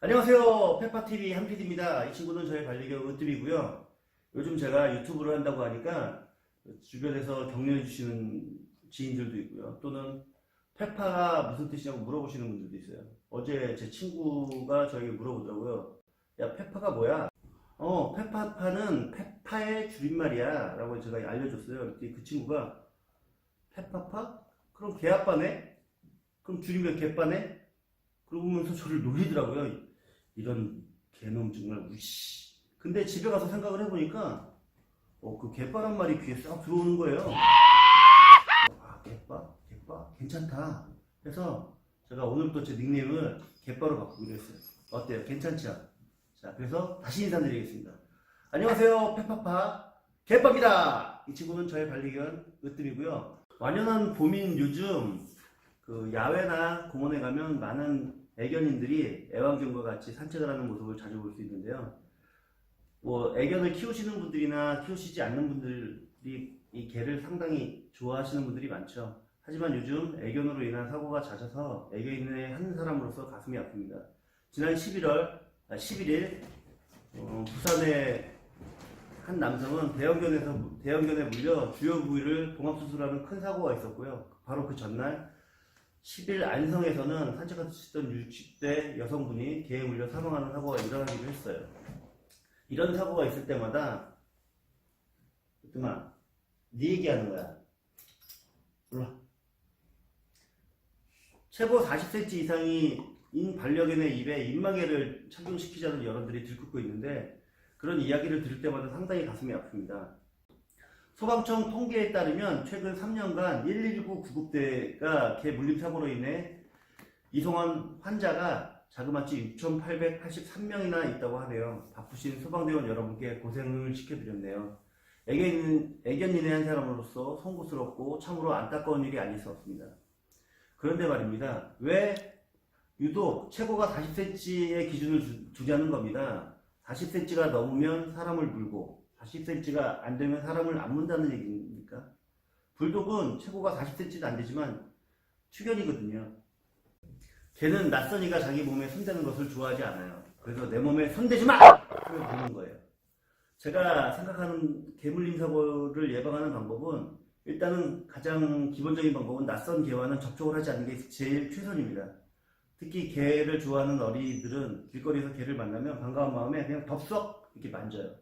안녕하세요. 페파TV 한PD입니다. 이 친구는 저의 반려견 으뜸이고요. 요즘 제가 유튜브를 한다고 하니까 주변에서 격려해 주시는 지인들도 있고요. 또는 페파가 무슨 뜻이냐고 물어보시는 분들도 있어요. 어제 제 친구가 저에게 물어보더라고요. 야, 페파가 뭐야? 페파파는 페파의 줄임말이야 라고 제가 알려줬어요. 그랬더니 그 친구가 페파파? 그럼 개아빠네? 그럼 줄이면 개빠네? 그러면서 저를 놀리더라고요. 이런 개놈 정말 우씨. 근데 집에 가서 생각을 해보니까 그 개빠란 말이 귀에 싹 들어오는 거예요. 개빠 괜찮다. 그래서 제가 오늘부터 제 닉네임을 개빠로 바꾸기로 했어요. 어때요? 괜찮죠? 자, 그래서 다시 인사드리겠습니다. 안녕하세요. 페파파 개빠입니다. 이 친구는 저의 반려견 으뜸이고요. 완연한 봄인 요즘 그 야외나 공원에 가면 많은 애견인들이 애완견과 같이 산책을 하는 모습을 자주 볼 수 있는데요. 애견을 키우시는 분들이나 키우시지 않는 분들이 이 개를 상당히 좋아하시는 분들이 많죠. 하지만 요즘 애견으로 인한 사고가 잦아서 애견인의 한 사람으로서 가슴이 아픕니다. 지난 11일 부산의 한 남성은 대형견에 물려 주요 부위를 봉합수술하는 큰 사고가 있었고요. 바로 그 전날 10일 안성에서는 산책하시던 60대 여성분이 개에 물려 사망하는 사고가 일어나기도 했어요. 이런 사고가 있을 때마다 으뜸아, 네 얘기하는 거야. 올라. 최고 40cm 이상인 반려견의 입에 입마개를 착용시키자는 여론들이 들끓고 있는데 그런 이야기를 들을 때마다 상당히 가슴이 아픕니다. 소방청 통계에 따르면 최근 3년간 119 구급대가 개 물림 사고로 인해 이송한 환자가 자그마치 6,883명이나 있다고 하네요. 바쁘신 소방대원 여러분께 고생을 시켜드렸네요. 애견인의 한 사람으로서 송구스럽고 참으로 안타까운 일이 아닐 수 없습니다. 그런데 말입니다. 왜 유독 최고가 40cm의 기준을 두자는 겁니다. 40cm가 넘으면 사람을 물고 40cm가 안 되면 사람을 안 문다는 얘기입니까? 불독은 최고가 40cm도 안 되지만 투견이거든요. 개는 낯선이가 자기 몸에 손대는 것을 좋아하지 않아요. 그래서 내 몸에 손대지 마! 하면 보는 거예요. 제가 생각하는 개물림 사고를 예방하는 방법은 일단은 가장 기본적인 방법은 낯선 개와는 접촉을 하지 않는 게 제일 최선입니다. 특히 개를 좋아하는 어린이들은 길거리에서 개를 만나면 반가운 마음에 그냥 덥석 이렇게 만져요.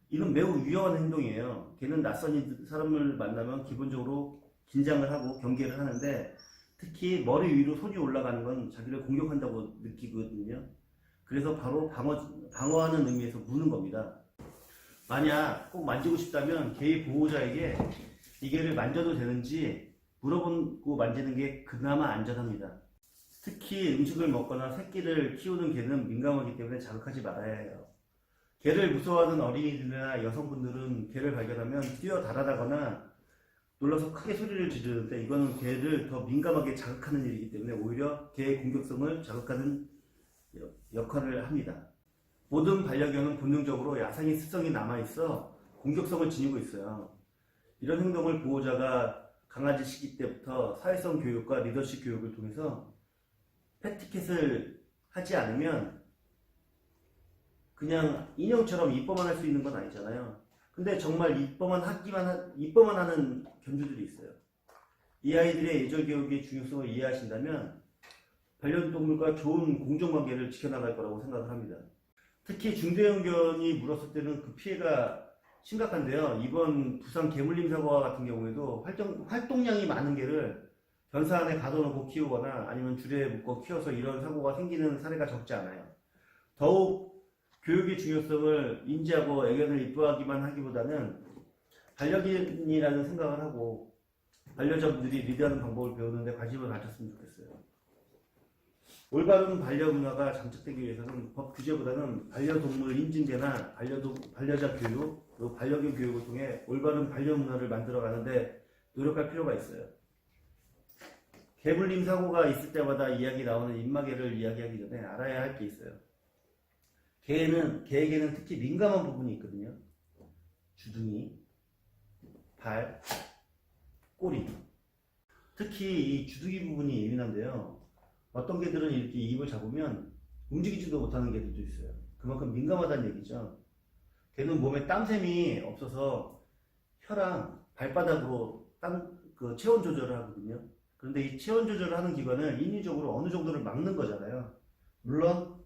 이건 매우 위험한 행동이에요. 개는 낯선 사람을 만나면 기본적으로 긴장을 하고 경계를 하는데 특히 머리 위로 손이 올라가는 건 자기를 공격한다고 느끼거든요. 그래서 바로 방어하는 의미에서 무는 겁니다. 만약 꼭 만지고 싶다면 개의 보호자에게 이 개를 만져도 되는지 물어보고 만지는 게 그나마 안전합니다. 특히 음식을 먹거나 새끼를 키우는 개는 민감하기 때문에 자극하지 말아야 해요. 개를 무서워하는 어린이들이나 여성분들은 개를 발견하면 뛰어다라다거나 놀라서 크게 소리를 지르는데 이거는 개를 더 민감하게 자극하는 일이기 때문에 오히려 개의 공격성을 자극하는 역할을 합니다. 모든 반려견은 본능적으로 야생의 습성이 남아있어 공격성을 지니고 있어요. 이런 행동을 보호자가 강아지 시기 때부터 사회성 교육과 리더십 교육을 통해서 패티켓을 하지 않으면 그냥 인형처럼 이뻐만 할 수 있는 건 아니잖아요. 근데 정말 이뻐만 하는 견주들이 있어요. 이 아이들의 예절 교육의 중요성을 이해하신다면 반려동물과 좋은 공정관계를 지켜나갈 거라고 생각을 합니다. 특히 중대형견이 물었을 때는 그 피해가 심각한데요. 이번 부산 개물림 사고와 같은 경우에도 활동량이 많은 개를 견사 안에 가둬놓고 키우거나 아니면 줄에 묶어 키워서 이런 사고가 생기는 사례가 적지 않아요. 더욱 교육의 중요성을 인지하고 애견을 이뻐하기만 하기보다는 반려견이라는 생각을 하고 반려자분들이 리드하는 방법을 배우는데 관심을 가졌으면 좋겠어요. 올바른 반려 문화가 장착되기 위해서는 법 규제보다는 반려동물 인증제나 반려자 교육, 그리고 반려견 교육을 통해 올바른 반려 문화를 만들어가는데 노력할 필요가 있어요. 개물림 사고가 있을 때마다 나오는 입마개를 이야기하기 전에 알아야 할 게 있어요. 개에게는 특히 민감한 부분이 있거든요. 주둥이, 발, 꼬리. 특히 이 주둥이 부분이 예민한데요. 어떤 개들은 이렇게 입을 잡으면 움직이지도 못하는 개들도 있어요. 그만큼 민감하다는 얘기죠. 개는 몸에 땀샘이 없어서 혀랑 발바닥으로 그 체온 조절을 하거든요. 그런데 이 체온 조절을 하는 기관은 인위적으로 어느 정도를 막는 거잖아요. 물론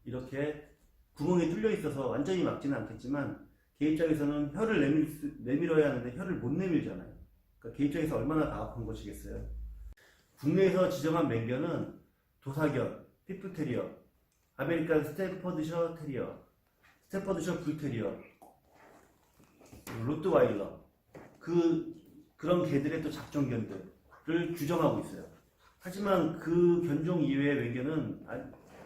이렇게 구멍이 뚫려 있어서 완전히 막지는 않겠지만 개 입장에서는 혀를 내밀어야 하는데 혀를 못 내밀잖아요. 그러니까 개 입장에서 얼마나 가혹한 것이겠어요. 국내에서 지정한 맹견은 도사견, 피프테리어, 아메리칸 스탠퍼드셔 테리어, 스탠퍼드셔 불테리어, 로트와일러, 그런 개들의 또 잡종견들을 규정하고 있어요. 하지만 그 견종 이외의 맹견은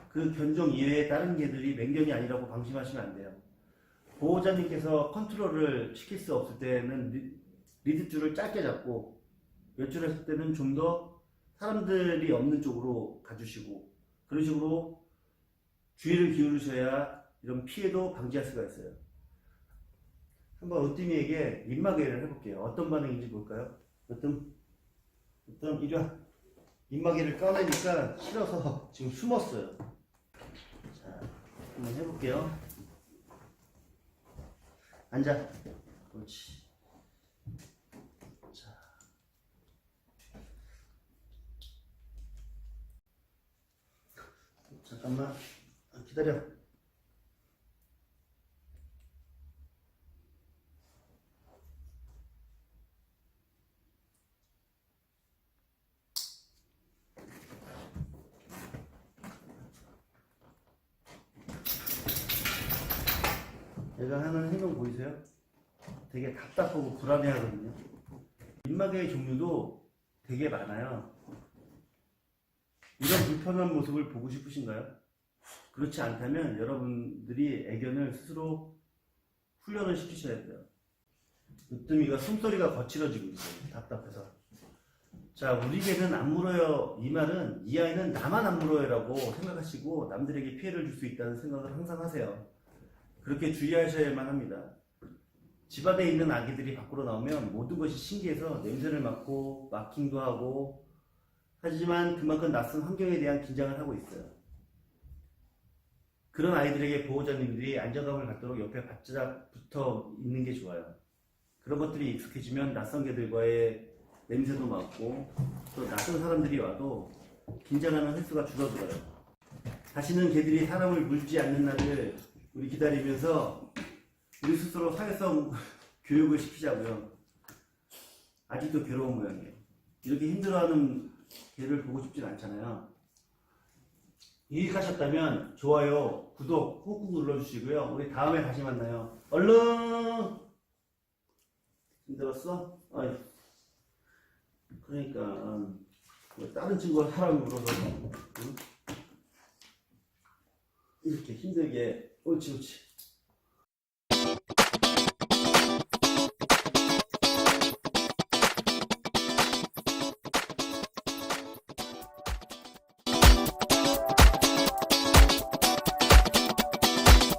그 견종 이외의 다른 개들이 맹견이 아니라고 방심하시면 안 돼요. 보호자님께서 컨트롤을 시킬 수 없을 때는 리드줄을 짧게 잡고 외출했을 때는 좀 더 사람들이 없는 쪽으로 가주시고 그런 식으로 주의를 기울이셔야 이런 피해도 방지할 수가 있어요. 한번 으뜸이에게 입마개를 해볼게요. 어떤 반응인지 볼까요? 으뜸 이리 와. 입마개를 꺼내니까 싫어서 지금 숨었어요. 자, 한번 해볼게요. 앉아. 그렇지. 자. 잠깐만. 기다려. 얘가 하는 행동 보이세요? 되게 답답하고 불안해하거든요. 입마개의 종류도 되게 많아요. 이런 불편한 모습을 보고 싶으신가요? 그렇지 않다면 여러분들이 애견을 스스로 훈련을 시키셔야 돼요. 으뜸이가 숨소리가 거칠어지고 있어요. 답답해서. 자, 우리 개는 안 물어요. 이 말은 이 아이는 나만 안 물어요라고 생각하시고 남들에게 피해를 줄 수 있다는 생각을 항상 하세요. 그렇게 주의하셔야만 합니다. 집 안에 있는 아기들이 밖으로 나오면 모든 것이 신기해서 냄새를 맡고 마킹도 하고 하지만 그만큼 낯선 환경에 대한 긴장을 하고 있어요. 그런 아이들에게 보호자님들이 안정감을 갖도록 옆에 바짝 붙어 있는 게 좋아요. 그런 것들이 익숙해지면 낯선 개들과의 냄새도 맡고 또 낯선 사람들이 와도 긴장하는 횟수가 줄어들어요. 다시는 개들이 사람을 물지 않는 날을 우리 기다리면서 우리 스스로 사회성 교육을 시키자고요. 아직도 괴로운 모양이에요. 이렇게 힘들어하는 개를 보고 싶진 않잖아요. 유익하셨다면 좋아요, 구독 꾹꾹 눌러주시고요. 우리 다음에 다시 만나요. 얼른! 힘들었어? 아이. 그러니까 다른 친구가 사람을 물어서 응? 이렇게 힘들게 옳지